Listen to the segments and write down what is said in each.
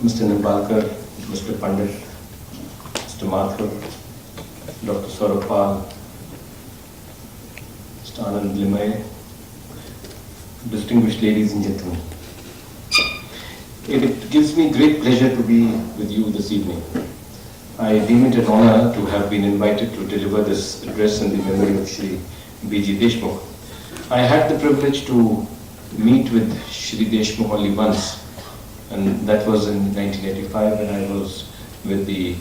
Mr. Nimbalkar, Mr. Pandit, Mr. Mathur, Dr. Saurabh, Mr. Anand Limay, distinguished ladies and gentlemen. It gives me great pleasure to be with you this evening. I deem it an honor to have been invited to deliver this address in the memory of Shri B.G. Deshmukh. I had the privilege to meet with Shri Deshmukh only once, and that was in 1985 when I was with the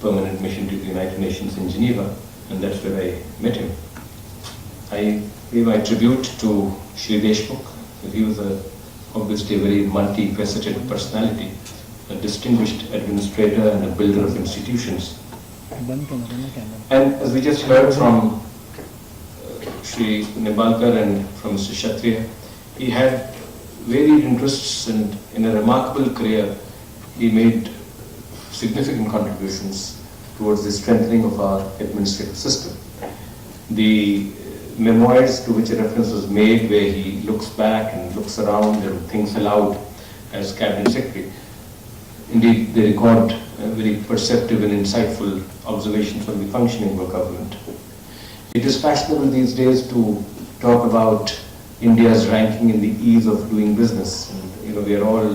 permanent mission to the United Nations in Geneva, and that's where I met him. I pay my tribute to Shri Deshmukh. He was obviously a very multifaceted personality, a distinguished administrator and a builder of institutions. And as we just heard from Shri Nimbalkar and from Mr. Kshatriya, he had varied interests, and in a remarkable career he made significant contributions towards the strengthening of our administrative system. The memoirs to which a reference was made, where he looks back and looks around and thinks aloud as Cabinet Secretary, indeed they record very perceptive and insightful observations on the functioning of government. It is fashionable these days to talk about India's ranking in the ease of doing business. And, we are all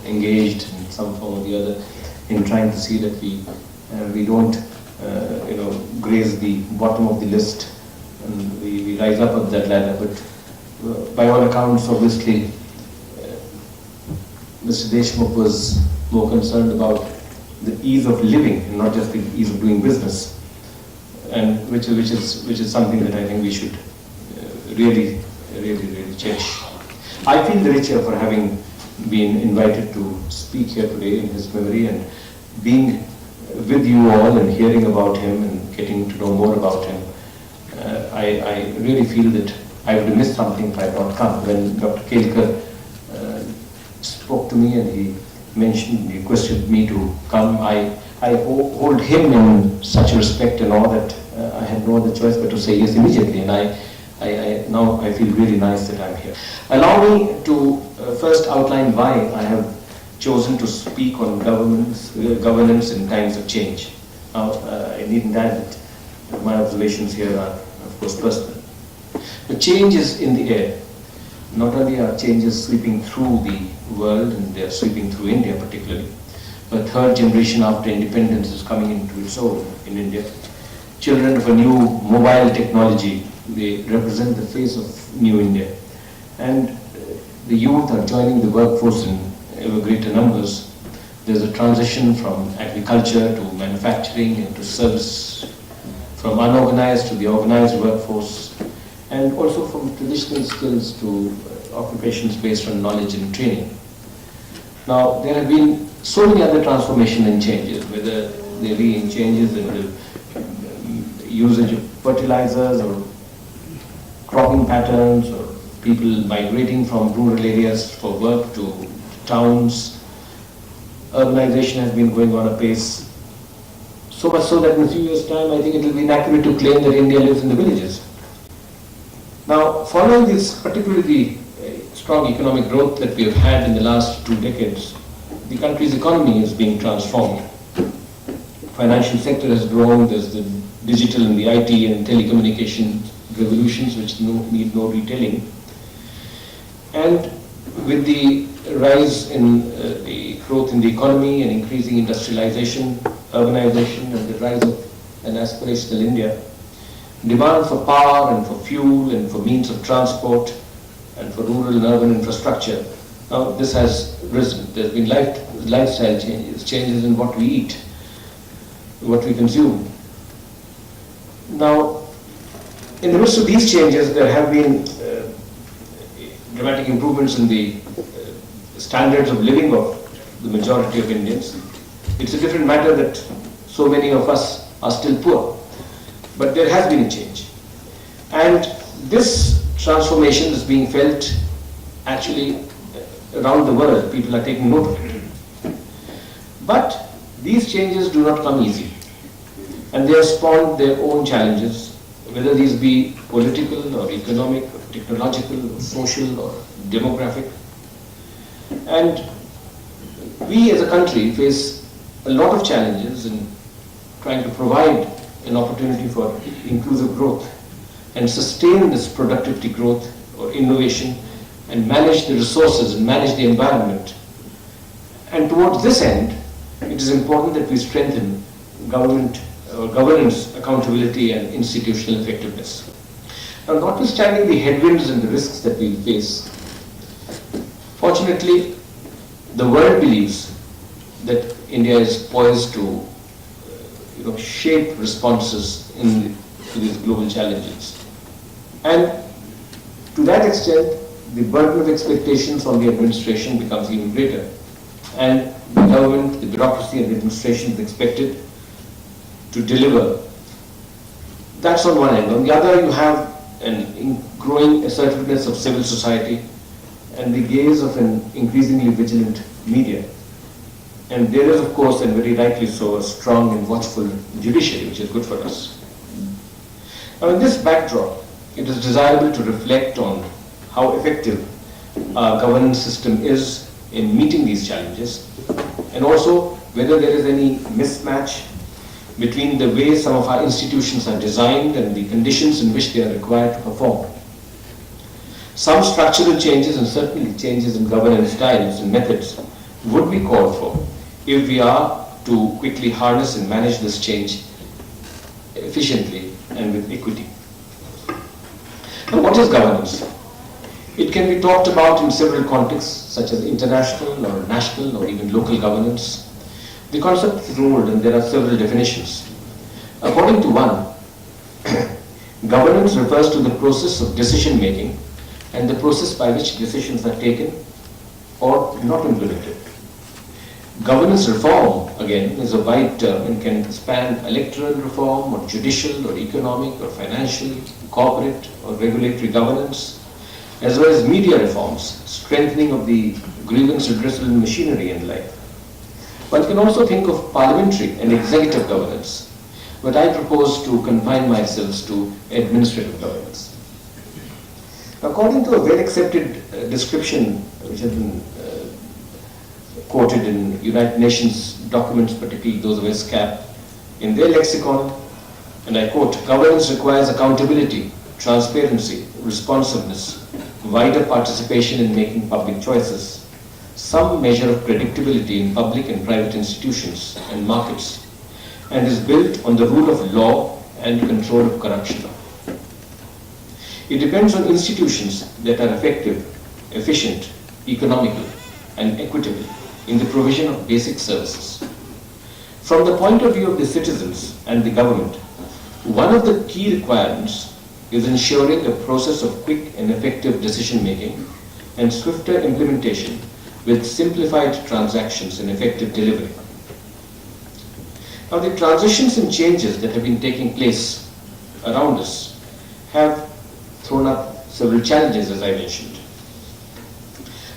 engaged in some form or the other in trying to see that we don't graze the bottom of the list, and we rise up of that ladder. But by all accounts, obviously, Mr. Deshmukh was more concerned about the ease of living and not just the ease of doing business, and which is something that I think we should really cherish. I feel the richer for having been invited to speak here today in his memory, and being with you all and hearing about him and getting to know more about him. I really feel that I would have missed something if I had not come. When Dr. Kelkar spoke to me and he requested me to come, I hold him in such respect and awe that I had no other choice but to say yes immediately. And now I feel really nice that I'm here. Allow me to first outline why I have chosen to speak on governance in times of change. Now, I needn't add that my observations here are, of course, personal. The change is in the air. Not only are changes sweeping through the world, and they are sweeping through India particularly, but third generation after independence is coming into its own in India. Children of a new mobile technology, they represent the face of new India. And the youth are joining the workforce in ever greater numbers. There's a transition from agriculture to manufacturing and to service, from unorganized to the organized workforce, and also from traditional skills to occupations based on knowledge and training. Now, there have been so many other transformations and changes, whether they be in changes in the usage of fertilizers or cropping patterns, or people migrating from rural areas for work to towns. Urbanization has been going on apace. So much so that in a few years' time, I think it will be inaccurate to claim that India lives in the villages. Now, following this particularly strong economic growth that we have had in the last 2 decades, the country's economy is being transformed. Financial sector has grown. There's the digital and the IT and telecommunication revolutions which need no retelling. And with the rise in the growth in the economy and increasing industrialization, urbanization, and the rise of an aspirational India, demand for power and for fuel and for means of transport and for rural and urban infrastructure, now this has risen. There's been lifestyle changes in what we eat, what we consume. Now, in the midst of these changes, there have been dramatic improvements in the standards of living of the majority of Indians. It's a different matter that so many of us are still poor, but there has been a change. And this transformation is being felt actually around the world. People are taking note of it. But these changes do not come easy, and they have spawned their own challenges, whether these be political or economic or technological or social or demographic. And we as a country face a lot of challenges in trying to provide an opportunity for inclusive growth and sustain this productivity growth or innovation and manage the resources and manage the environment. And towards this end, it is important that we strengthen governance, accountability and institutional effectiveness. Now, notwithstanding the headwinds and the risks that we face, fortunately, the world believes that India is poised to shape responses to these global challenges. And to that extent, the burden of expectations on the administration becomes even greater. And the government, the bureaucracy and the administration is expected to deliver. That's on one end. On the other, you have an growing assertiveness of civil society and the gaze of an increasingly vigilant media. And there is, of course, and very rightly so, a strong and watchful judiciary, which is good for us. Now, in this backdrop, it is desirable to reflect on how effective our governance system is in meeting these challenges, and also whether there is any mismatch between the way some of our institutions are designed and the conditions in which they are required to perform. Some structural changes and certainly changes in governance styles and methods would be called for if we are to quickly harness and manage this change efficiently and with equity. Now, what is governance? It can be talked about in several contexts, such as international or national or even local governance. The concept is old and there are several definitions. According to one, governance refers to the process of decision making and the process by which decisions are taken or not implemented. Governance reform, again, is a wide term and can span electoral reform or judicial or economic or financial, corporate or regulatory governance, as well as media reforms, strengthening of the grievance redressal machinery and life. One can also think of parliamentary and executive governance, but I propose to confine myself to administrative governance. According to a well-accepted description, which has been quoted in United Nations documents, particularly those of ESCAP, in their lexicon, and I quote, governance requires accountability, transparency, responsiveness, wider participation in making public choices, some measure of predictability in public and private institutions and markets, and is built on the rule of law and control of corruption. It depends on institutions that are effective, efficient, economical, and equitable in the provision of basic services. From the point of view of the citizens and the government, one of the key requirements is ensuring a process of quick and effective decision-making and swifter implementation with simplified transactions and effective delivery. Now, the transitions and changes that have been taking place around us have thrown up several challenges, as I mentioned.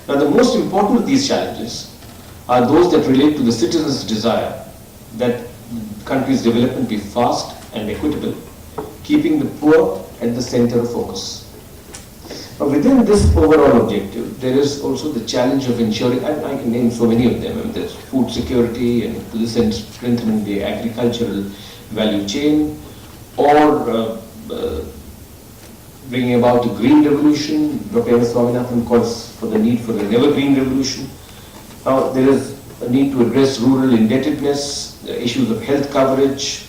Now, the most important of these challenges are those that relate to the citizens' desire that the country's development be fast and equitable, keeping the poor at the center of focus. Now, within this overall objective, there is also the challenge of ensuring, and I can name so many of them, there's food security and to this end strengthening the agricultural value chain, or bringing about a green revolution. Dr. Swaminathan calls for the need for an evergreen revolution. Now, there is a need to address rural indebtedness, the issues of health coverage,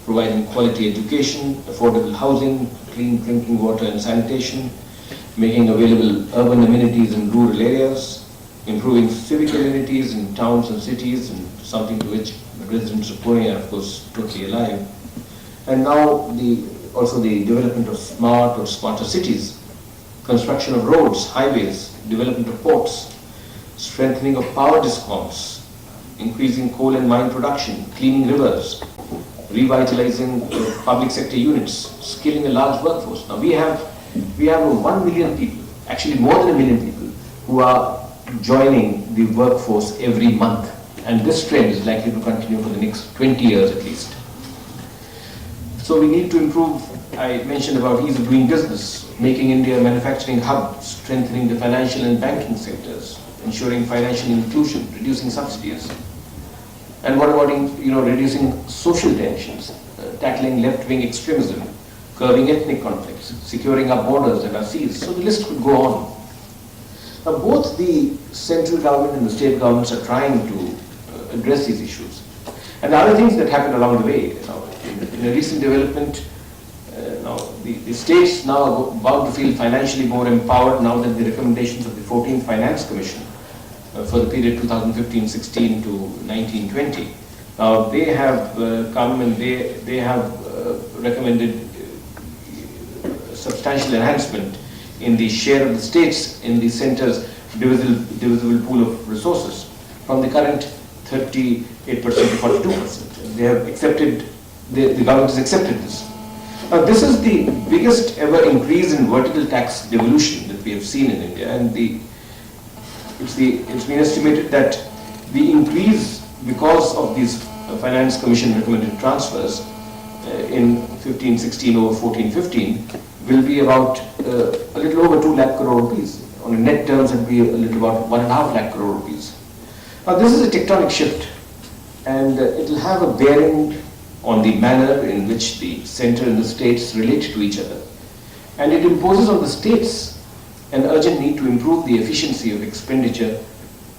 providing quality education, affordable housing, clean drinking water and sanitation, making available urban amenities in rural areas, improving civic amenities in towns and cities, and something to which the residents of Pune are, of course, totally alive. And now also the development of smart or smarter cities, construction of roads, highways, development of ports, strengthening of power discoms, increasing coal and mine production, cleaning rivers, revitalizing public sector units, skilling a large workforce. Now we have 1 million people, actually more than 1 million people, who are joining the workforce every month. And this trend is likely to continue for the next 20 years at least. So we need to improve, I mentioned about ease of doing business, making India a manufacturing hub, strengthening the financial and banking sectors, ensuring financial inclusion, reducing subsidies? And what about reducing social tensions, tackling left-wing extremism, curbing ethnic conflicts, securing our borders and our seas? So the list could go on. Now, both the central government and the state governments are trying to address these issues. And the other things that happened along the way, in a recent development, the states now are about to feel financially more empowered now that the recommendations of the 14th Finance Commission for the period 2015-16 to 19-20. Now they have come and they have recommended substantial enhancement in the share of the states in the centre's divisible pool of resources from the current 38% to 42%. They have accepted, the government has accepted this. Now this is the biggest ever increase in vertical tax devolution that we have seen in India, and it's been estimated that the increase because of these Finance Commission recommended transfers in 15-16 over 14-15 will be about a little over 2 lakh crore rupees. On a net terms, it will be a little about 1.5 lakh crore rupees. Now this is a tectonic shift, and it will have a bearing on the manner in which the centre and the states relate to each other. And it imposes on the states an urgent need to improve the efficiency of expenditure,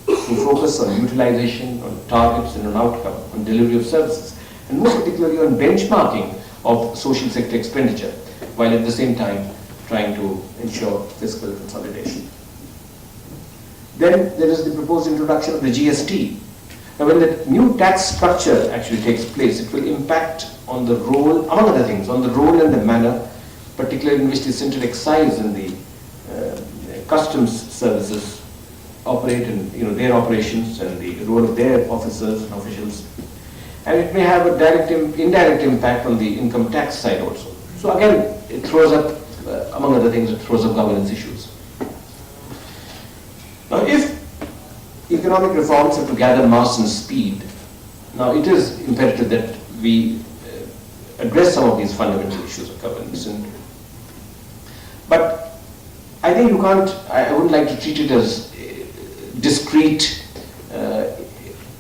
to focus on utilization, on targets and on outcome, on delivery of services, and most particularly on benchmarking of social sector expenditure, while at the same time trying to ensure fiscal consolidation. Then there is the proposed introduction of the GST. Now when the new tax structure actually takes place, it will impact on the role, among other things, on the role and the manner, particularly in which the central excise and the customs services operate in their operations and the role of their officers and officials. And it may have a direct, indirect impact on the income tax side also. So again, it throws up, among other things, it throws up governance issues. Now if economic reforms have to gather mass and speed, now it is imperative that we address some of these fundamental issues of governance. But I think you can't, I wouldn't like to treat it as discrete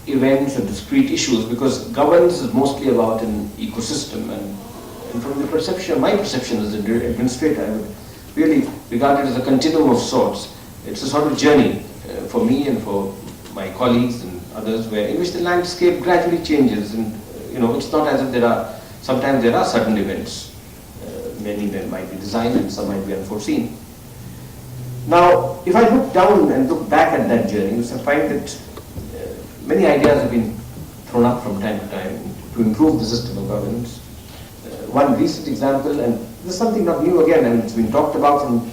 events or discrete issues, because governance is mostly about an ecosystem, and from the perception, my perception as an administrator, I would really regard it as a continuum of sorts. It's a sort of journey for me and for my colleagues and others, in which the landscape gradually changes, and it's not as if sometimes there are sudden events. Many of them might be designed and some might be unforeseen. Now, if I look down and look back at that journey, you will find that many ideas have been thrown up from time to time to improve the system of governance. One recent example, and this is something not new again, and it's been talked about from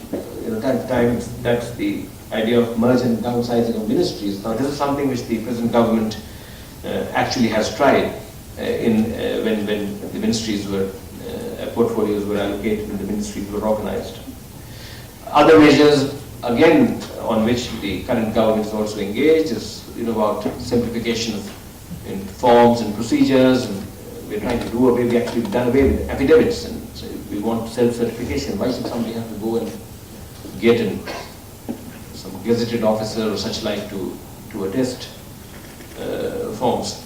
time to time, that's the idea of merge and downsizing of ministries. Now, this is something which the present government actually has tried when the ministries were, portfolios were allocated and the ministries were organized. Other measures, again, on which the current government is also engaged is about simplification of forms and procedures, and we're trying to do away, we actually done away with affidavits, and so we want self-certification. Why should somebody have to go and get some gazetted officer or such like to attest forms?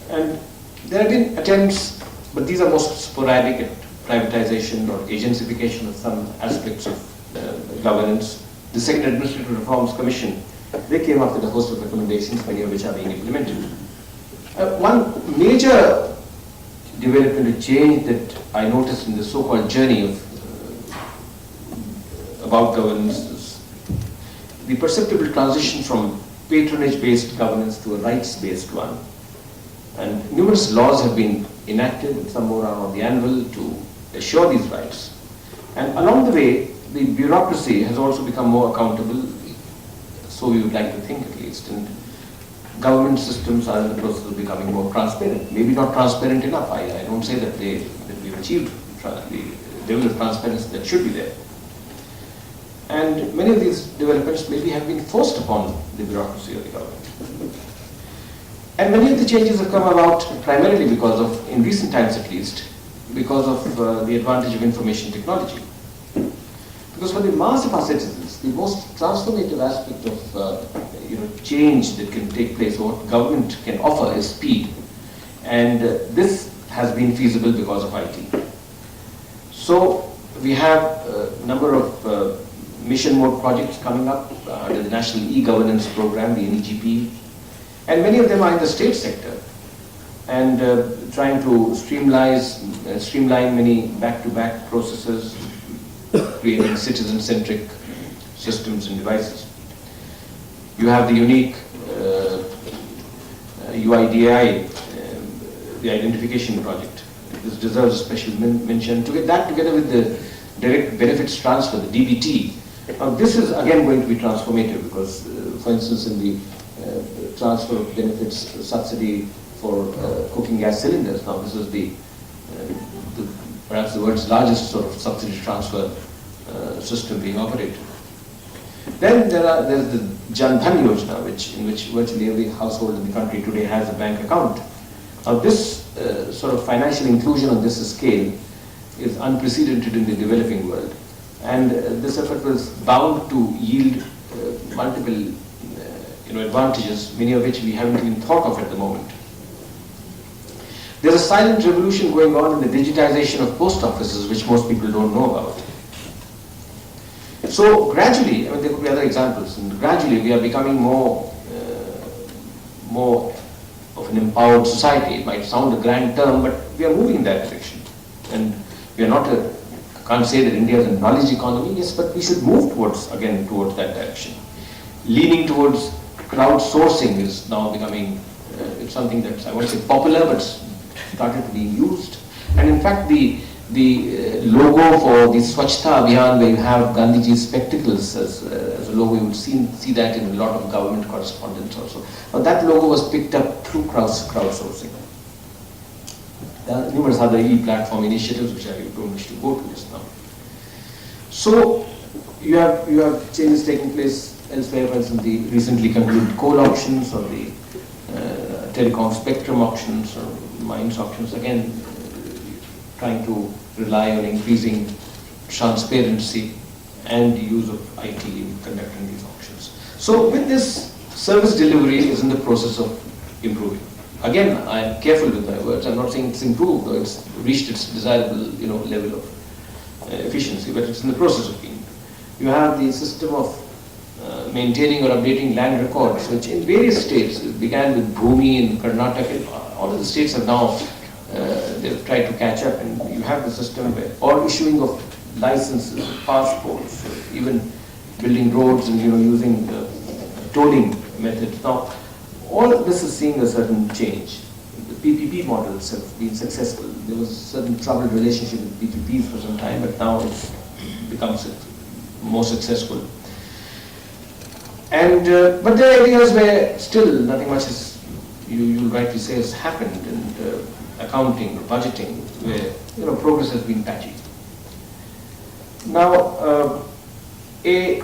And there have been attempts, but these are most sporadic, at privatization or agencyfication of some aspects of governance. The Second Administrative Reforms Commission, they came up with a host of recommendations, many of which are being implemented. One major development, a change that I noticed in the so-called journey of about governance is the perceptible transition from patronage-based governance to a rights-based one. And numerous laws have been enacted, and some more are on the anvil, to assure these rights. And along the way, the bureaucracy has also become more accountable, so we would like to think at least. And government systems are in the process of becoming more transparent. Maybe not transparent enough. I don't say that we've achieved the level of transparency that should be there. And many of these developments maybe have been forced upon the bureaucracy of the government. And many of the changes have come about primarily because of, in recent times at least, because of the advantage of information technology. Because for the mass of our citizens, the most transformative aspect of change that can take place, what government can offer is speed. And this has been feasible because of IT. So we have a number of mission mode projects coming up under the National E-Governance Program, the NEGP, and many of them are in the state sector, and trying to streamline many back-to-back processes, creating citizen-centric systems and devices. You have the unique UIDI, the identification project. This deserves a special mention. To get that together with the direct benefits transfer, the DBT, now this is again going to be transformative because, for instance, in the transfer of benefits subsidy for cooking gas cylinders, now this is perhaps the world's largest sort of subsidy transfer system being operated. Then there's the Jan Dhan Yojana, in which virtually every household in the country today has a bank account. Now this sort of financial inclusion on this scale is unprecedented in the developing world, and this effort was bound to yield multiple advantages, many of which we haven't even thought of at the moment. There's a silent revolution going on in the digitization of post offices, which most people don't know about. So gradually, there could be other examples, and gradually we are becoming more of an empowered society. It might sound a grand term, but we are moving in that direction. And we are not can't say that India is a knowledge economy, yes, but we should move towards that direction. Leaning towards crowdsourcing is now becoming, it's something that's, I won't say popular, but started to be used. And in fact, the logo for the Swachhta Abhiyan, where you have Gandhiji's spectacles as a logo, you would see that in a lot of government correspondence also. Now that logo was picked up through crowdsourcing. There are numerous other e-platform initiatives which I don't wish to go to just now. So you have changes taking place elsewhere, for instance, the recently concluded coal auctions or the telecom spectrum auctions or mines auctions, again trying to rely on increasing transparency and the use of IT in conducting these auctions. So with this, service delivery is in the process of improving. Again, I am careful with my words. I'm not saying it's improved or it's reached its desirable level of efficiency, but it's in the process of being. You have the system of maintaining or updating land records, which in various states, it began with Bhumi in Karnataka. All of the states have now they've tried to catch up, and you have the system or issuing of licenses, passports, even building roads and using tolling methods. Now, all of this is seeing a certain change. The PPP models have been successful. There was a certain troubled relationship with PPPs for some time, but now it's becomes more successful. And but there are areas where still nothing much is, you'll rightly say, has happened, and accounting, budgeting, where progress has been patchy. Now, a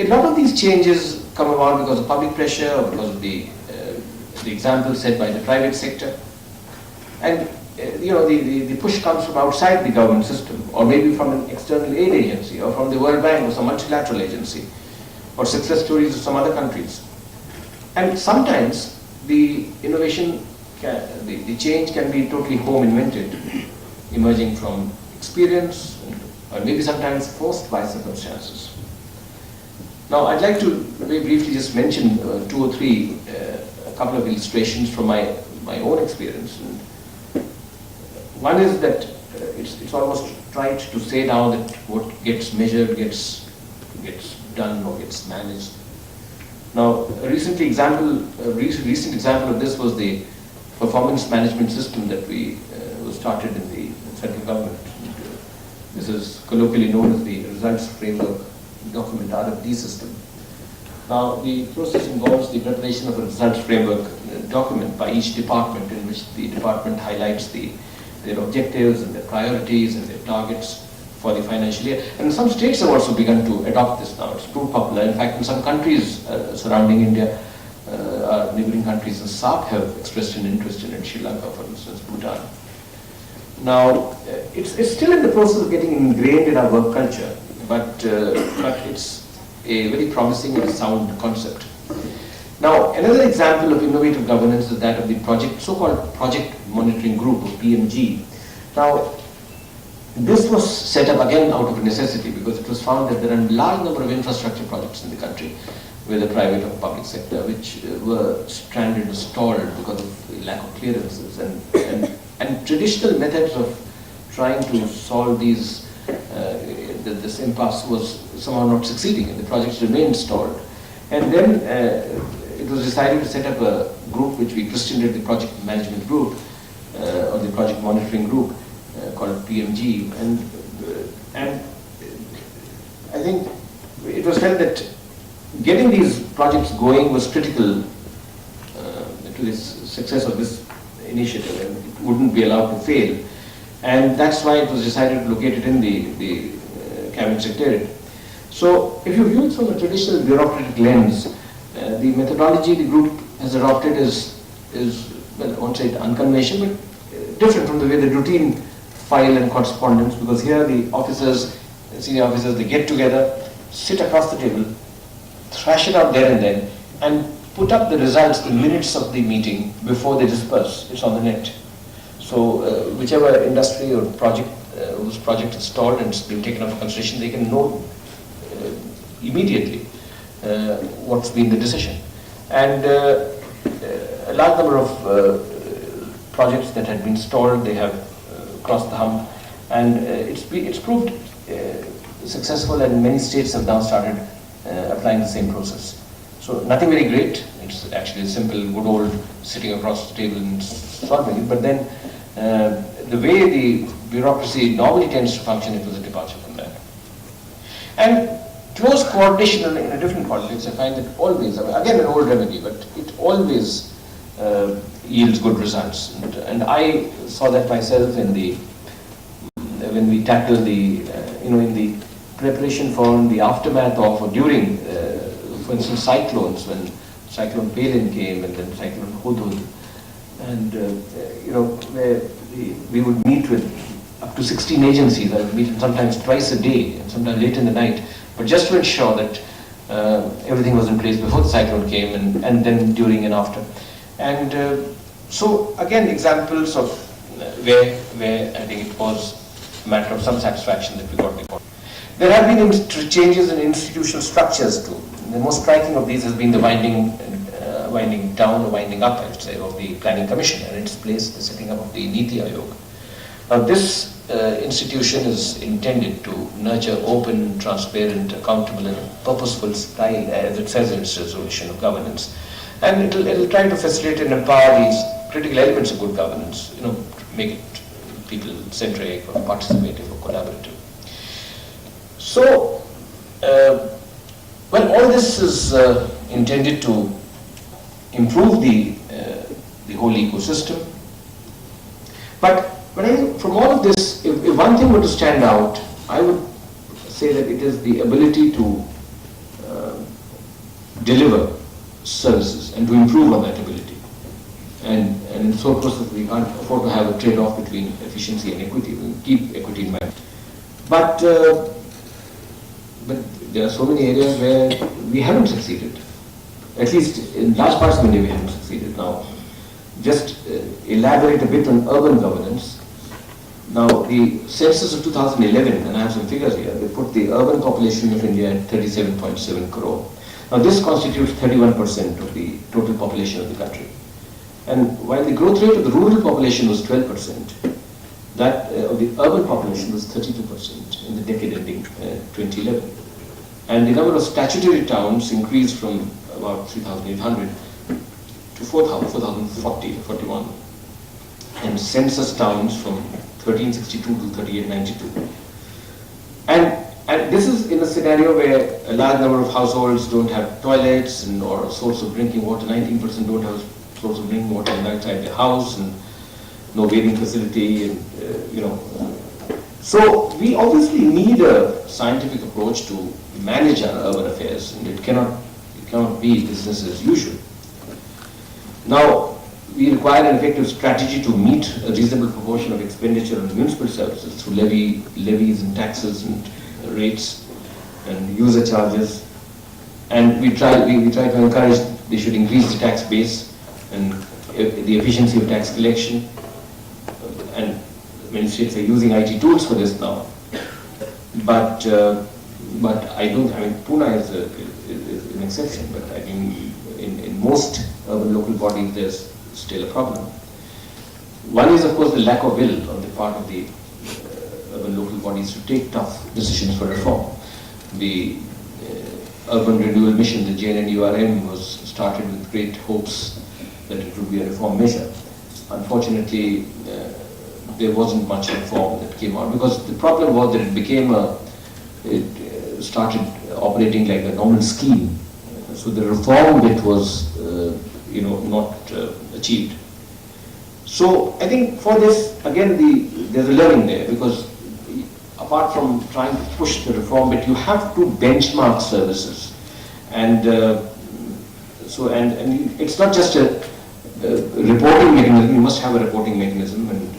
lot of these changes come about because of public pressure or because of the example set by the private sector, and the push comes from outside the government system, or maybe from an external aid agency, or from the World Bank or some multilateral agency, or success stories of some other countries. And sometimes the innovation, the change can be totally home invented, emerging from experience, or maybe sometimes forced by circumstances. Now, I'd like to very briefly just mention two or three, a couple of illustrations from my own experience. And one is that it's almost right to say now that what gets measured gets done or gets managed. Now, a recent example of this was the performance management system that was started in the central government. This is colloquially known as the Results Framework Document, RFD system. Now, the process involves the preparation of a results framework document by each department, in which the department highlights their objectives and their priorities and their targets for the financial year. And some states have also begun to adopt this now. It's proved popular. In fact, in some countries surrounding India, our neighboring countries in SAARC have expressed an interest in it, Sri Lanka, for instance, Bhutan. Now, it's still in the process of getting ingrained in our work culture, but it's a very promising and sound concept. Now, another example of innovative governance is that of the so-called Project Monitoring Group, or PMG. Now, this was set up again out of necessity because it was found that there are a large number of infrastructure projects in the country, whether private or public sector, which were stranded or stalled because of lack of clearances. And traditional methods of trying to solve these this impasse was somehow not succeeding, and the projects remained stalled. And then it was decided to set up a group which we christened it the Project Management Group, or the Project Monitoring Group, called PMG. And I think it was felt that getting these projects going was critical to the success of this initiative, and it wouldn't be allowed to fail. And that's why it was decided to locate it in the Cabinet Secretariat. So if you view it from a traditional bureaucratic lens, the methodology the group has adopted is well, I won't say unconventional, but different from the way the routine file and correspondence, because here the officers, senior officers, they get together, sit across the table, thrash it out there and then, and put up the results, the minutes of the meeting before they disperse. It's on the net. So whichever industry or project whose project is stalled and it's been taken up for consideration, they can know immediately what's been the decision. And a large number of projects that had been stalled, they have crossed the hump, and it's proved successful, and many states have now started applying the same process. So nothing very great, it's actually a simple, good old sitting across the table and solving it, but then the way the bureaucracy normally tends to function, it was a departure from that. And close coordination in a different context, I find that always, I mean, again an old remedy, but it always yields good results. And I saw that myself in when we tackled the, in the preparation for the aftermath of or during, for instance, cyclones, when Cyclone Palin came and then Cyclone Hudhud, and where we would meet with up to 16 agencies. I would meet them sometimes twice a day and sometimes late in the night, but just to ensure that everything was in place before the cyclone came, and then during and after. And so again, examples of where I think it was a matter of some satisfaction that we got the report. There have been changes in institutional structures too. The most striking of these has been the winding down or winding up, I would say, of the Planning Commission, and in its place the setting up of the Niti Aayog. Now this institution is intended to nurture open, transparent, accountable and purposeful style, as it says in its resolution, of governance. And it'll try to facilitate and empower these critical elements of good governance, make it people-centric or participative or collaborative. So, well, all this is intended to improve the whole ecosystem. But from all of this, if one thing were to stand out, I would say that it is the ability to deliver services and to improve on that ability. And in so process, we can't afford to have a trade-off between efficiency and equity. We keep equity in mind. But there are so many areas where we haven't succeeded. At least in large parts of India, we haven't succeeded. Now, just elaborate a bit on urban governance. Now, the census of 2011, and I have some figures here, they put the urban population of India at 37.7 crore. Now, this constitutes 31% of the total population of the country. And while the growth rate of the rural population was 12%, that of the urban population was 32% in the decade ending 2011. And the number of statutory towns increased from about 3,800 to 4,040, 41. And census towns from 1362 to 3892. And this is in a scenario where a large number of households don't have toilets or a source of drinking water. 19% don't have a source of drinking water inside their house, and no bathing facility, and So we obviously need a scientific approach to manage our urban affairs, and it cannot be business as usual. Now, we require an effective strategy to meet a reasonable proportion of expenditure on municipal services through levies and taxes and rates and user charges. And we try to encourage they should increase the tax base and the efficiency of tax collection. And many states are using IT tools for this now. But I don't. I mean, Pune is an exception. But I think in most urban local bodies there's still a problem. One is, of course, the lack of will on the part of the urban local bodies to take tough decisions for reform. The Urban Renewal Mission, the JNNURM, was started with great hopes that it would be a reform measure. Unfortunately, there wasn't much reform that came out, because the problem was that it started operating like a normal scheme. So the reform bit was, not achieved. So I think for this, again, there's a learning there, because apart from trying to push the reform bit, you have to benchmark services. And and it's not just a reporting mechanism, you must have a reporting mechanism, and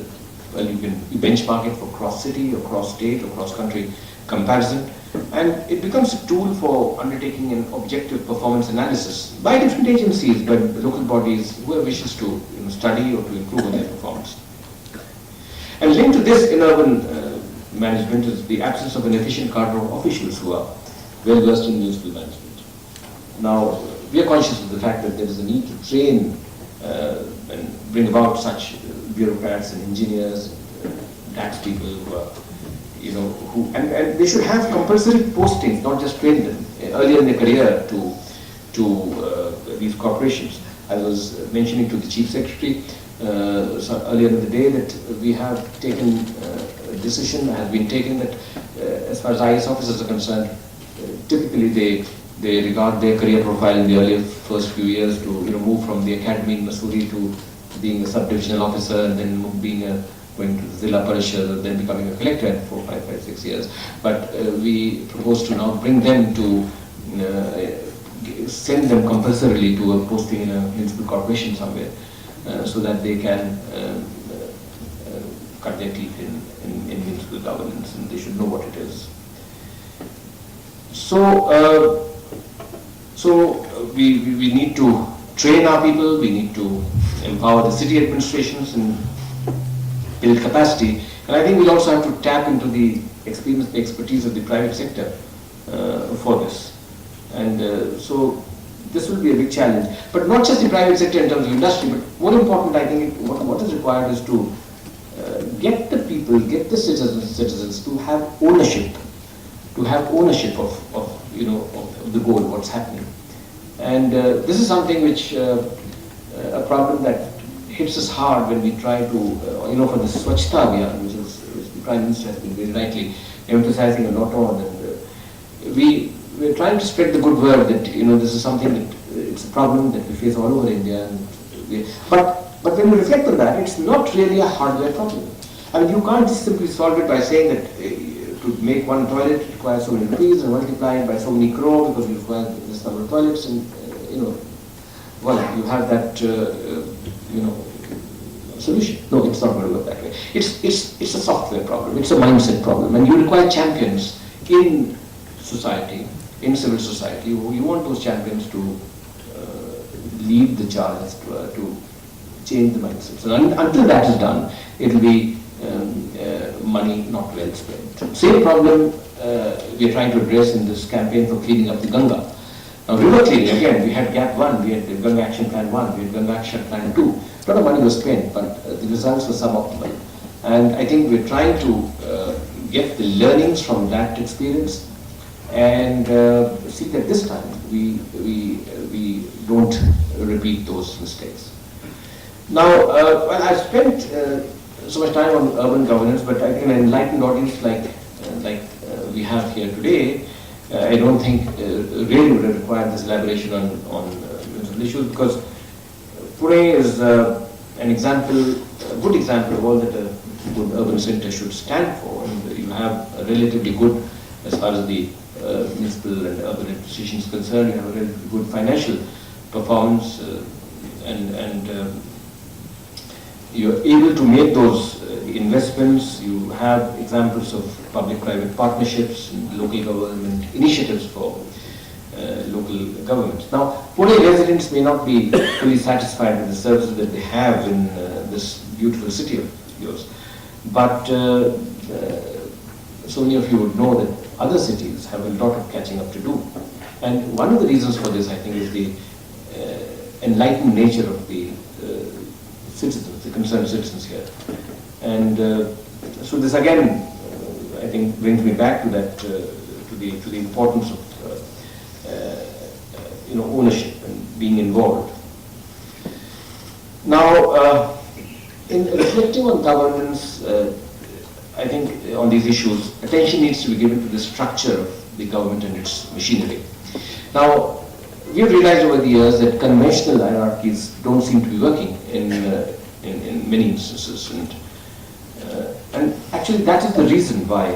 well, you benchmark it for cross-city or cross-state or cross-country comparison, and it becomes a tool for undertaking an objective performance analysis by different agencies, by local bodies, whoever wishes to study or to improve on their performance. And linked to this in urban management is the absence of an efficient cadre of officials who are well versed in municipal management. Now, we are conscious of the fact that there is a need to train and bring about such bureaucrats and engineers and tax people who are, and they should have compulsory postings, not just train them earlier in their career to these corporations. I was mentioning to the Chief Secretary earlier in the day that we have taken a decision, has been taken that as far as IAS officers are concerned, typically they regard their career profile in the earlier first few years to move from the academy in Missouri to being a sub-divisional officer, and then going to the Zilla Parishad, and then becoming a collector in 4, 5, 5, 6 years. But we propose to now bring them to send them compulsorily to a posting in a municipal corporation somewhere, so that they can cut their teeth in municipal governance, and they should know what it is. So we need to train our people, we need to empower the city administrations and build capacity. And I think we'll also have to tap into the experience, the expertise of the private sector for this. And so this will be a big challenge. But not just the private sector in terms of industry, but more important, I think, what is required is to get the people, get the citizens to have ownership of the goal, what's happening. And this is something which, a problem that hits us hard when we try to, for the Swachhta Abhiyan, which the Prime Minister has been very rightly emphasizing a lot on, and we're trying to spread the good word that, this is something that, it's a problem that we face all over India. But when you reflect on that, it's not really a hardware problem. I mean, you can't just simply solve it by saying that to make one toilet requires so many rupees and multiply it by so many crore because you require this number of toilets, and well, you have that solution. No, it's not going to work that way. It's a software problem. It's a mindset problem, and you require champions in society, in civil society. You want those champions to lead the charge to change the mindset. So until that is done, it will be money not well spent. Same problem we are trying to address in this campaign for cleaning up the Ganga. Now, river cleaning, again, we had GAP 1, we had the Ganga Action Plan 1, we had Ganga Action Plan 2. A lot of money was spent, but the results were suboptimal. And I think we're trying to get the learnings from that experience and see that this time we don't repeat those mistakes. Now, well, I've spent so much time on urban governance, but I think an enlightened audience like we have here today, I don't think really would have required this elaboration on municipal issues, because Pune is an example, a good example of all that a good urban centre should stand for. And you have a relatively good, as far as the municipal and urban administration is concerned, you have a relatively good financial performance, and you're able to make those investments. You have examples of public-private partnerships and local government initiatives for local governments. Now, Pune residents may not be fully satisfied with the services that they have in this beautiful city of yours, but so many of you would know that other cities have a lot of catching up to do. And one of the reasons for this, I think, is the enlightened nature of the citizens, the concerned citizens here. And so this again, I think, brings me back to that, to the importance of ownership and being involved. Now, in reflecting on governance, I think on these issues, attention needs to be given to the structure of the government and its machinery. Now, we have realized over the years that conventional hierarchies don't seem to be working in many instances, and actually that is the reason why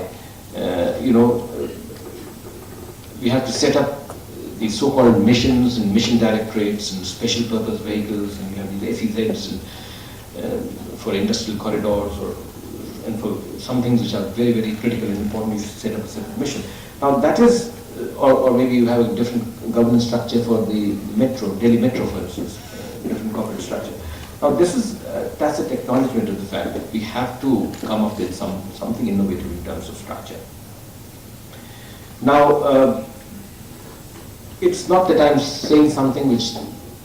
we have to set up these so-called missions and mission directorates and special purpose vehicles, and we have these SEZs and, for industrial corridors and for some things which are very, very critical and important, we set up a separate mission. Now that is, or maybe you have a different governance structure for the metro, Delhi Metro for instance, different corporate structure. Now this is tacit acknowledgement of the fact that we have to come up with something innovative in terms of structure. Now, it's not that I'm saying something which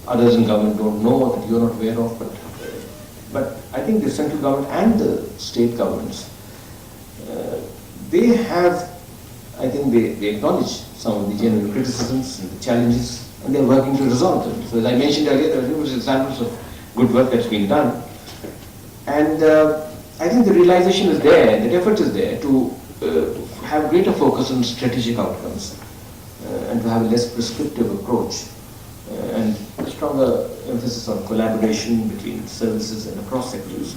others in government don't know or that you're not aware of, but I think the central government and the state governments, they have, I think they acknowledge some of the genuine criticisms and the challenges, and they're working to resolve them. So as I mentioned earlier, there are numerous examples of good work that's been done. And I think the realization is there, the effort is there to have greater focus on strategic outcomes and to have a less prescriptive approach and a stronger emphasis on collaboration between services and across sectors.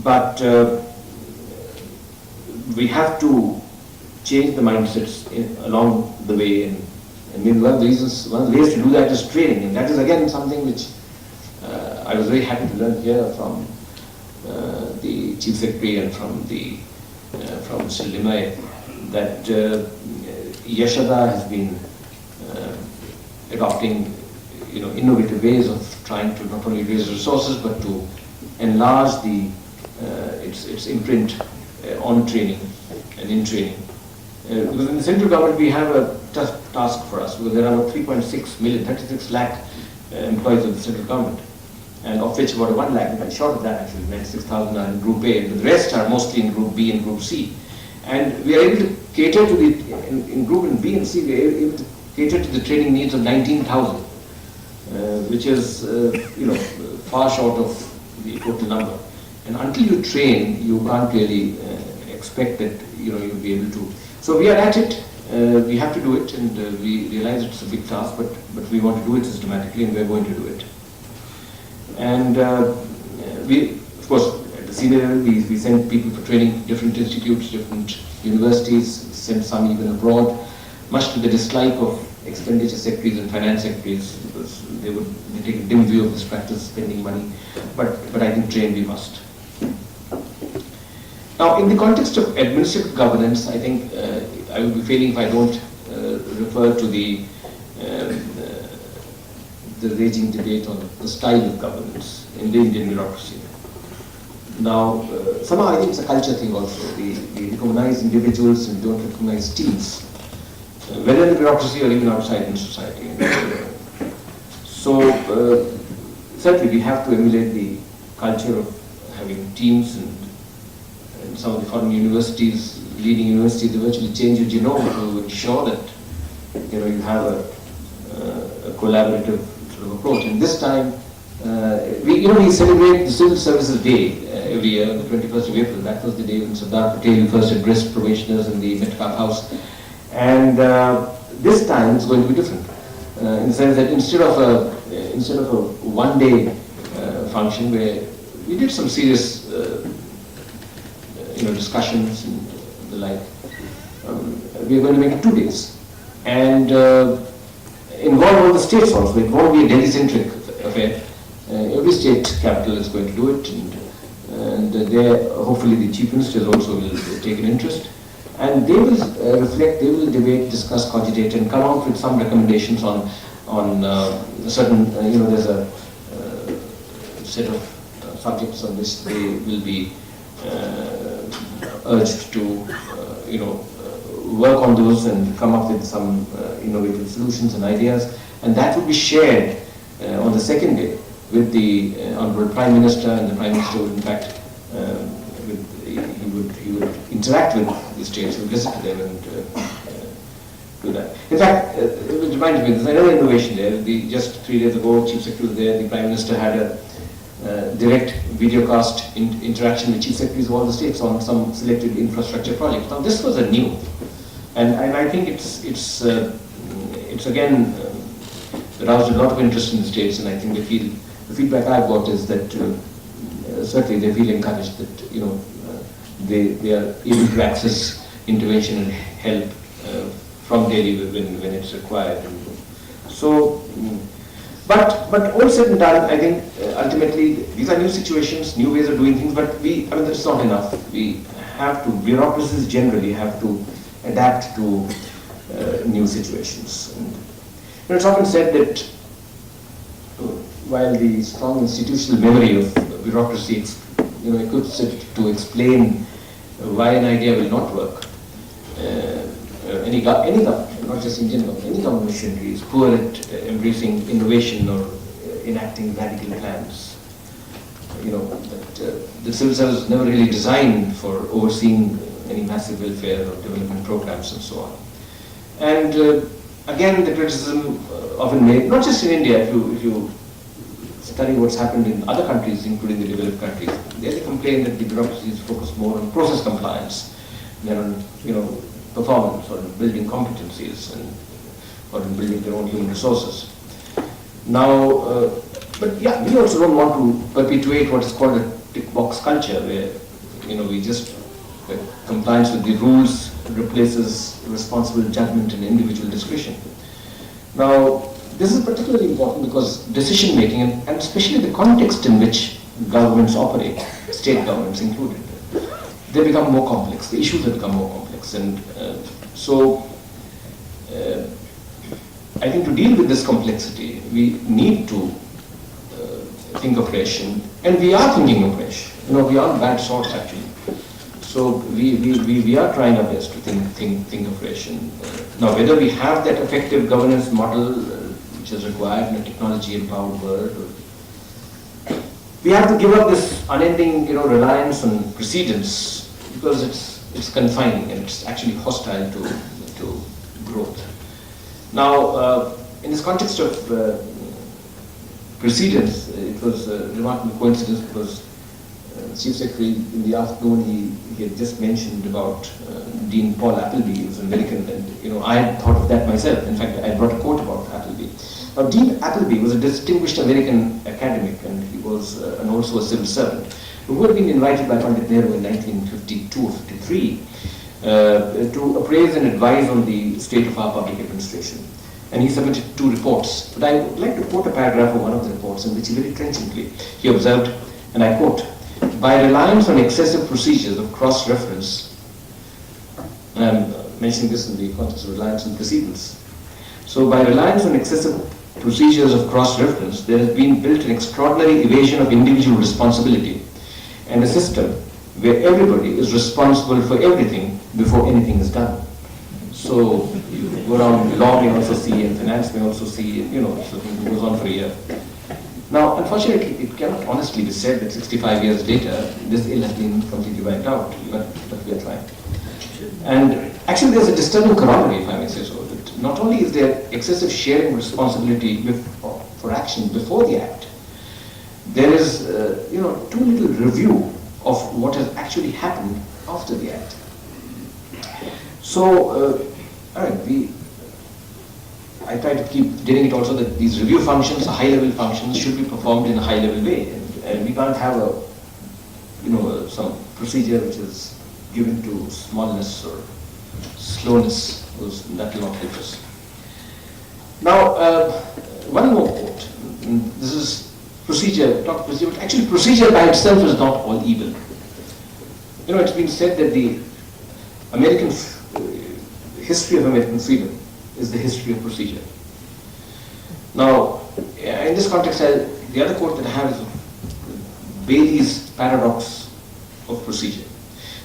But we have to change the mindsets along the way, and maybe one of the ways to do that is training, and that is again something which I was very happy to learn here from the Chief Secretary and from Mr. Limay, that Yashoda has been adopting innovative ways of trying to not only raise resources but to enlarge its imprint on training and in training. Because in the central government we have a tough task for us, because there are about 3.6 million, 36 lakh employees of the central government, and of which about 1 lakh, and short of that actually, 96,000 are in Group A, and the rest are mostly in Group B and Group C. And we are able to cater to in Group B and C, we are able to cater to the training needs of 19,000, which is far short of the total number. And until you train, you can't really expect that you'll be able to. So we are at it. We have to do it, and we realize it's a big task, but we want to do it systematically, and we're going to do it. And we, of course, at the senior level, we send people for training, different institutes, different universities, send some even abroad, much to the dislike of expenditure secretaries and finance secretaries, because they take a dim view of this practice, spending money, but I think train we must. Now, in the context of administrative governance, I think I will be failing if I don't refer to the raging debate on the style of governance in the Indian bureaucracy. Now, somehow I think it's a culture thing also. We recognize individuals and don't recognize teams, whether in the bureaucracy or even outside in society. So, certainly we have to emulate the culture of having teams, and some of the foreign universities, leading universities, they virtually change your genome to ensure that you have a collaborative sort of approach. And this time, we celebrate the Civil Services Day every year on the 21st of April. That was the day when Sardar Patel first addressed probationers in the Metcalfe House. And this time it's going to be different, in the sense that instead of a one-day function where we did some serious discussions and the like, we are going to make it 2 days and involve all the states also. It won't be a Delhi-centric affair. Every state capital is going to do it, and there hopefully the chief ministers also will take an interest. And they will reflect, they will debate, discuss, cogitate, and come out with some recommendations on certain, there's a set of subjects on which they will be urged to, work on those and come up with some innovative solutions and ideas, and that will be shared on the second day with the Honorable Prime Minister, and the Prime Minister would in fact he would interact with the states, he would visit them and do that. In fact, it reminds me, there's another innovation there. Just 3 days ago, Chief Secretary was there, the Prime Minister had a direct videocast interaction with Chief Secretaries of all the states on some selected infrastructure projects. Now this was a new, and I think it's again aroused a lot of interest in the states, and I think they feel, the feedback I've got is that certainly they feel encouraged that they are able to access intervention and help from Delhi when it's required. So, but all said and done, I think ultimately these are new situations, new ways of doing things. But that's not enough. We have to, bureaucracies generally have to adapt to new situations. And, it's often said that while the strong institutional memory of bureaucracy, equips it to explain why an idea will not work, any government, not just Indian government, any government machinery is poor at embracing innovation or enacting radical plans. That the civil service is never really designed for overseeing any massive welfare or development programs and so on. And again, the criticism often made, not just in India, if you study what's happened in other countries, including the developed countries, they complain that the bureaucracy is focused more on process compliance than on, performance or building competencies or in building their own human resources. Now, but yeah, we also don't want to perpetuate what is called a tick box culture, where we just compliance with the rules replaces responsible judgment and individual discretion. Now, this is particularly important because decision making, and especially the context in which governments operate, state governments included, they become more complex. The issues have become more complex, and so I think to deal with this complexity, we need to think afresh, and we are thinking afresh. We aren't bad sorts actually. So we are trying our best to think afresh. And now whether we have that effective governance model which is required in a technology-empowered world, we have to give up this unending reliance on precedents, because it's confining and it's actually hostile to growth. Now, in this context of precedents, it was a remarkable coincidence because Chief Secretary in the afternoon he had just mentioned about Dean Paul Appleby, who was an American, and I had thought of that myself. In fact, I brought a quote about Appleby. Now, Dean Appleby was a distinguished American academic, and he was and also a civil servant who had been invited by Pandit Nehru in 1952 or 53 to appraise and advise on the state of our public administration. And he submitted 2 reports. But I would like to quote a paragraph of one of the reports in which he very trenchantly he observed, and I quote, "By reliance on excessive procedures of cross-reference," and I'm mentioning this in the context of reliance on precedents. So by reliance on excessive procedures of cross-reference, there has been built an extraordinary evasion of individual responsibility and a system where everybody is responsible for everything before anything is done. So you go around, law may also see, and finance may also see, so it goes on for a year. Now, unfortunately, it cannot honestly be said that 65 years later, this ill has been completely wiped out, but we are trying. And actually, there's a disturbing corollary, if I may say so, that not only is there excessive sharing of responsibility for action before the act, there is, too little review of what has actually happened after the act. So, I try to keep getting it also that these review functions, high-level functions, should be performed in a high-level way, and we can't have some procedure which is given to smallness or slowness, because that will not help us. Now, one more quote. This is procedure, not procedure, but actually procedure by itself is not all evil. It's been said that history of American freedom is the history of procedure. Now, in this context, the other quote that I have is Bailey's paradox of procedure.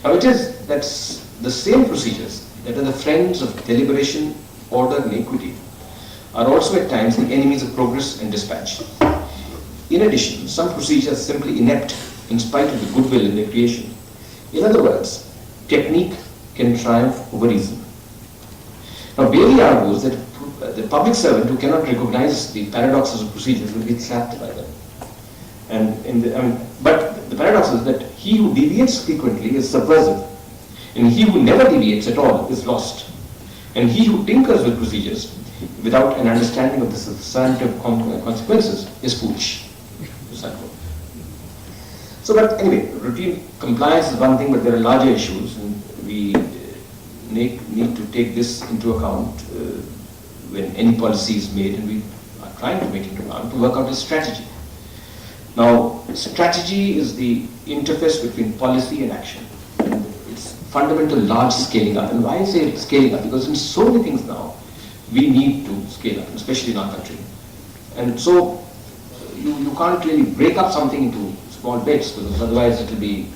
Now, that's the same procedures that are the friends of deliberation, order, and equity are also at times the enemies of progress and dispatch. In addition, some procedures are simply inept in spite of the goodwill in their creation. In other words, technique can triumph over reason. Now, Bailey argues that the public servant who cannot recognize the paradoxes of procedures will be trapped by them. But the paradox is that he who deviates frequently is subversive, and he who never deviates at all is lost. And he who tinkers with procedures without an understanding of the substantive consequences is foolish. So, but anyway, routine compliance is one thing, but there are larger issues, and we need to take this into account when any policy is made, and we are trying to make it into account to work out a strategy. Now, strategy is the interface between policy and action. And it's fundamental large scaling up. And why I say scaling up? Because in so many things now, we need to scale up, especially in our country. And so, you can't really break up something into small bits, because otherwise it will be,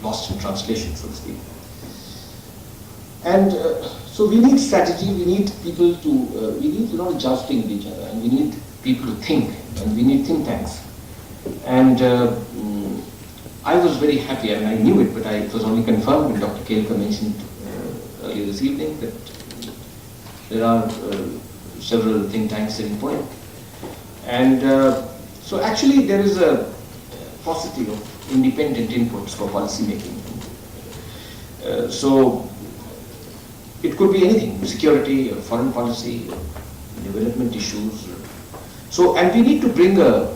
lost in translation, so to speak. And so we need strategy, we need people to, we need a lot of jousting with each other, and we need people to think, and we need think tanks. And I was very happy, I knew it, but it was only confirmed when Dr. Kelkar mentioned earlier this evening that there are several think tanks in Pune. And so actually there is a paucity of independent inputs for policy making. So it could be anything, security, or foreign policy, or development issues. So, and we need to bring a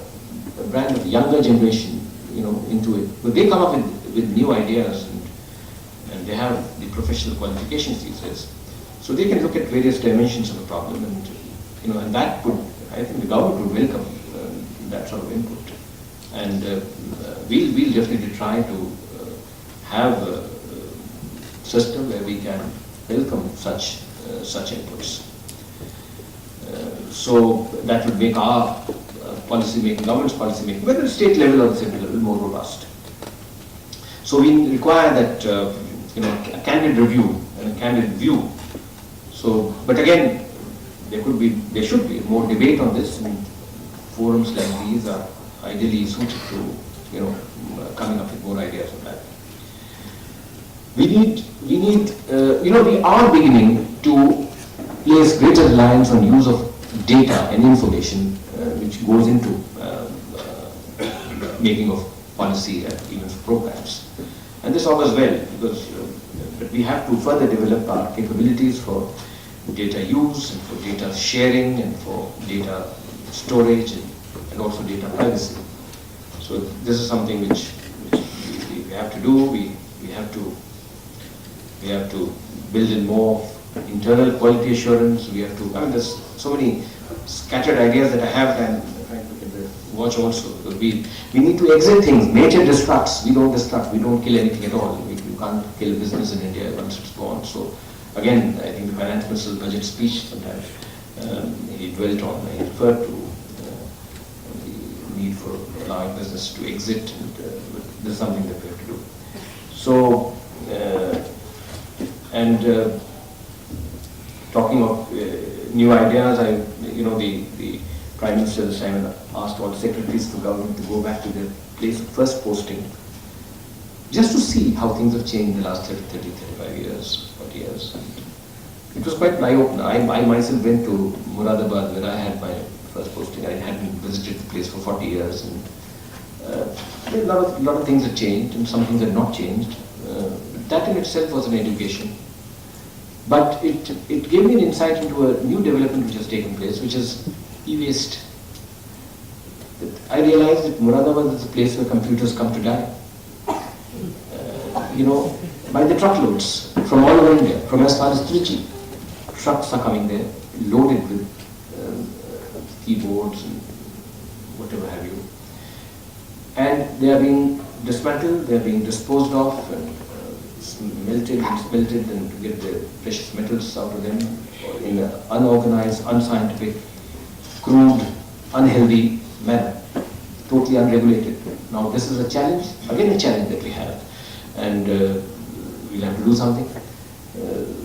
brand of younger generation, into it. But they come up with new ideas, and they have the professional qualifications these days. So they can look at various dimensions of the problem, and that would, I think the government would welcome that sort of input. And we'll definitely try to have a system where we can welcome such inputs. So that would make our policy making, government's policy making, whether at state level or the central level, more robust. So we require that a candid review and a candid view. So, but again, there should be more debate on this, and forums like these are ideally suited to coming up with more ideas on that. We are beginning to place greater reliance on use of data and information which goes into making of policy and even programs. And this augurs well, because but we have to further develop our capabilities for data use and for data sharing and for data storage and also data privacy. So this is something which we have to do. We have to build in more internal quality assurance. We have to, there's so many scattered ideas that I have, and I'm trying to look at the watch also. Because we need to exit things. Nature destructs. We don't destruct. We don't kill anything at all. You can't kill business in India once it's gone. So again, I think the finance minister's budget speech sometimes he dwelt on. He referred to the need for allowing business to exit. And this is something that we have to do. So talking of new ideas, the Prime Minister this time asked all secretaries of government to go back to their place of first posting, just to see how things have changed in the last 30, 35 years, 40 years. And it was quite an eye-opener. I myself went to Moradabad, where I had my first posting. I hadn't visited the place for 40 years. And a lot of things had changed, and some things had not changed. That in itself was an education. But it gave me an insight into a new development which has taken place, which is e-waste. I realized that Moradabad is a place where computers come to die. By the truckloads from all over India, from as far as Trichy. Trucks are coming there, loaded with keyboards and whatever have you. And they are being dismantled, they are being disposed of, and smelted and to get the precious metals out of them in an unorganized, unscientific, crude, unhealthy manner, totally unregulated. Now this is a challenge, again a challenge that we have, and we'll have to do something.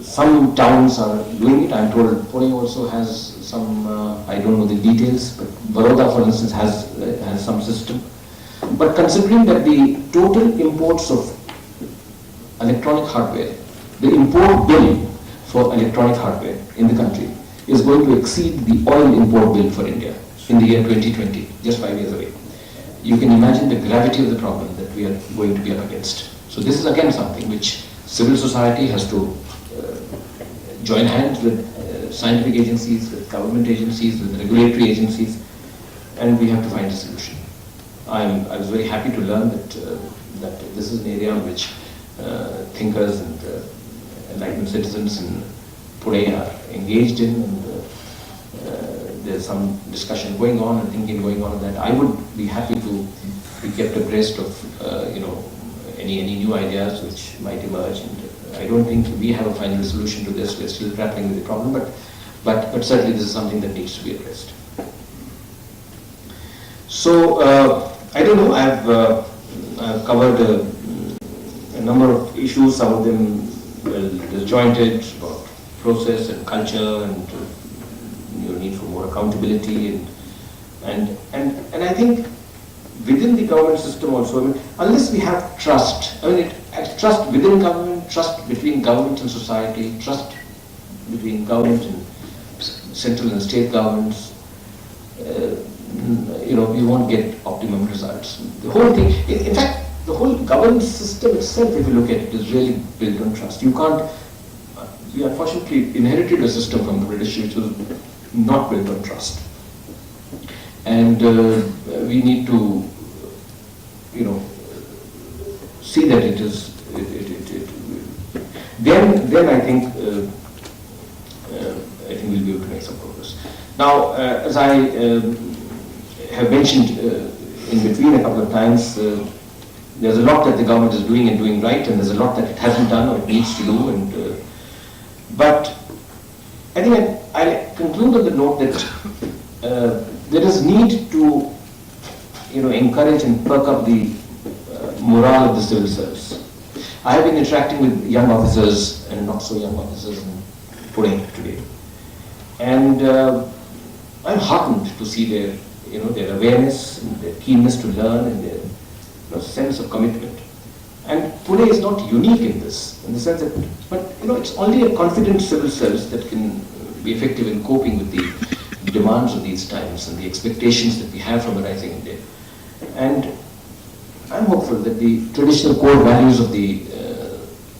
Some towns are doing it. I'm told Pune also has some, I don't know the details, but Baroda for instance has some system. But considering that the total imports of electronic hardware, the import bill for electronic hardware in the country is going to exceed the oil import bill for India in the year 2020, just 5 years away. You can imagine the gravity of the problem that we are going to be up against. So this is again something which civil society has to join hands with scientific agencies, with government agencies, with regulatory agencies, and we have to find a solution. I was very happy to learn that this is an area in which thinkers and enlightened citizens in Pune are engaged in, and there's some discussion going on and thinking going on that. I would be happy to be kept abreast of any new ideas which might emerge. And I don't think we have a final solution to this. We're still grappling with the problem, but certainly this is something that needs to be addressed. So I don't know. I've covered a number of issues. Some of them well disjointed about process and culture and need for more accountability and I think within the government system also. I mean, unless we have trust, trust within government, trust between government and society, trust between government and central and state governments, we won't get optimum results. The whole thing, in fact, the whole governance system itself, if you look at it, is really built on trust. You can't. We unfortunately inherited a system from the British which was not built on trust, and we need to, see that it is. Then I think we'll be able to make some progress. Now, as I have mentioned in between a couple of times, there's a lot that the government is doing and doing right, and there's a lot that it hasn't done or it needs to do. And but I think I'll conclude on the note that there is need to, encourage and perk up the morale of the civil service. I have been interacting with young officers and not so young officers in Pune today, and I'm heartened to see their awareness and their keenness to learn and their sense of commitment. And Pune is not unique in this, in the sense that, but it's only a confident civil service that can be effective in coping with the demands of these times and the expectations that we have from a rising India. And I'm hopeful that the traditional core values of the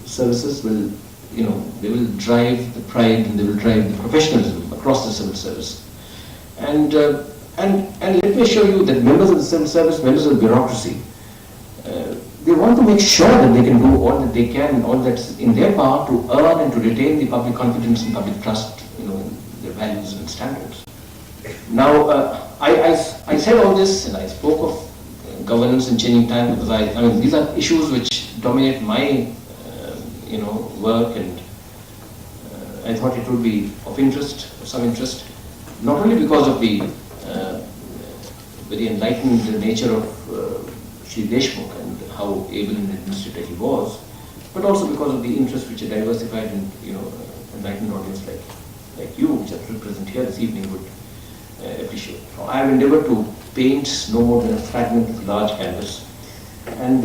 services will, they will drive the pride and they will drive the professionalism across the civil service. And let me assure you that members of the civil service, members of the bureaucracy, they want to make sure that they can do all that they can, all that's in their power to earn and to retain the public confidence and public trust, in their values and standards. Now, I said all this and I spoke of governance and changing time because I mean these are issues which dominate my work, and I thought it would be of interest, of some interest, not only because of the very enlightened nature of Shri Deshmukh and how able an administrator he was, but also because of the interest which a diversified and enlightened audience like you, which are present here this evening, would appreciate. I have endeavored to paint no more than a fragment of a large canvas, and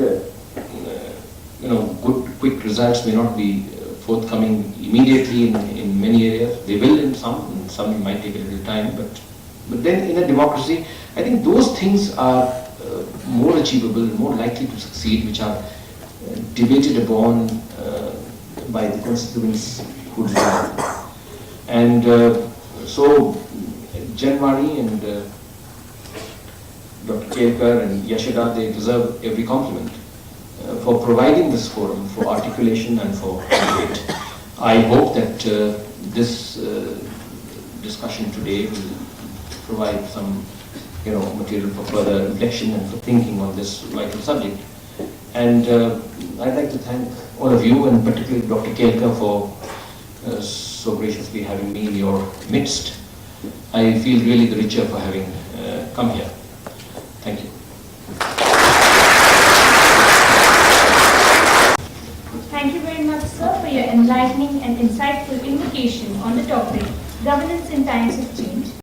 good quick results may not be forthcoming immediately in many areas. They will in some might take a little time, but then in a democracy, I think those things are more achievable and more likely to succeed, which are debated upon by the constituents who deserve. And so Janwani and Dr. Kelkar and Yashada, they deserve every compliment for providing this forum for articulation and for debate. I hope that this discussion today will provide some material for further reflection and for thinking on this vital subject. And I'd like to thank all of you, and particularly Dr. Kelkar for so graciously having me in your midst. I feel really the richer for having come here. Thank you. Thank you very much, sir, for your enlightening and insightful invocation on the topic Governance in Times of Change.